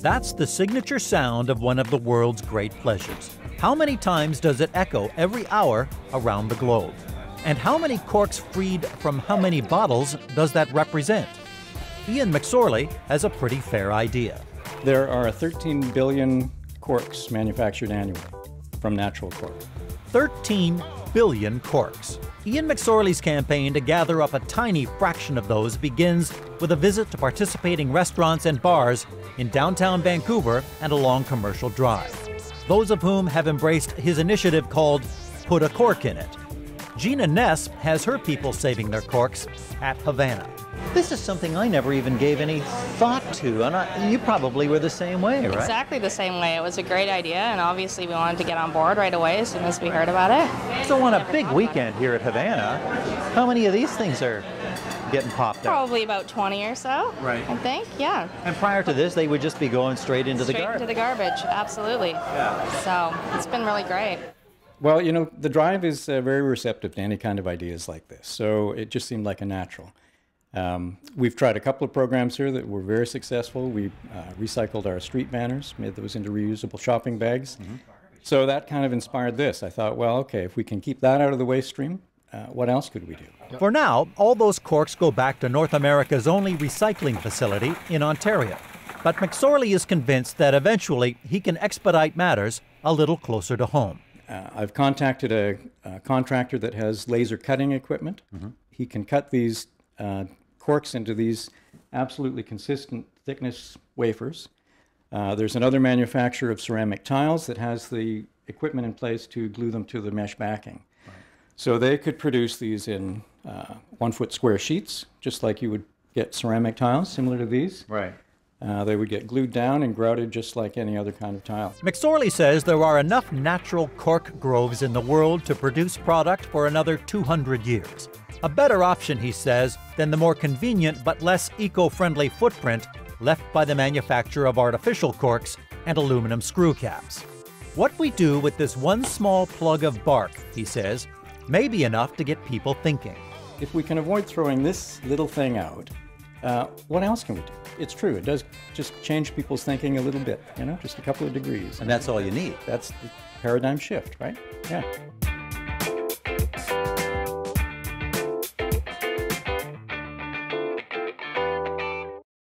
That's the signature sound of one of the world's great pleasures. How many times does it echo every hour around the globe? And how many corks freed from how many bottles does that represent? Ian McSorley has a pretty fair idea. There are 13 billion corks manufactured annually from natural cork. 13 billion corks. Ian McSorley's campaign to gather up a tiny fraction of those begins with a visit to participating restaurants and bars in downtown Vancouver and along Commercial Drive, those of whom have embraced his initiative called Put a Cork in It. Gina Ness has her people saving their corks at Havana. This is something I never even gave any thought to, and you probably were the same way, right? Exactly the same way. It was a great idea, and obviously we wanted to get on board right away as soon as we heard about it. So on a big weekend here at Havana, how many of these things are getting popped out? Probably about 20 or so, right? I think, yeah. And prior to this, they would just be going straight into the garbage. Straight into the garbage, absolutely. Yeah. So it's been really great. Well, you know, the Drive is very receptive to any kind of ideas like this, so it just seemed like a natural. We've tried a couple of programs here that were very successful. We recycled our street banners, made those into reusable shopping bags. Mm-hmm. So that kind of inspired this. I thought, well, okay, if we can keep that out of the waste stream, what else could we do? For now, all those corks go back to North America's only recycling facility in Ontario. But McSorley is convinced that eventually he can expedite matters a little closer to home. I've contacted a contractor that has laser cutting equipment. Mm-hmm. He can cut these corks into these absolutely consistent thickness wafers. There's another manufacturer of ceramic tiles that has the equipment in place to glue them to the mesh backing. Right. So they could produce these in 1 foot square sheets, just like you would get ceramic tiles, similar to these. Right. They would get glued down and grouted just like any other kind of tile. McSorley says there are enough natural cork groves in the world to produce product for another 200 years. A better option, he says, than the more convenient but less eco-friendly footprint left by the manufacture of artificial corks and aluminum screw caps. What we do with this one small plug of bark, he says, may be enough to get people thinking. If we can avoid throwing this little thing out, what else can we do? It's true, it does just change people's thinking a little bit, you know, just a couple of degrees. And that's all you need. That's the paradigm shift, right? Yeah.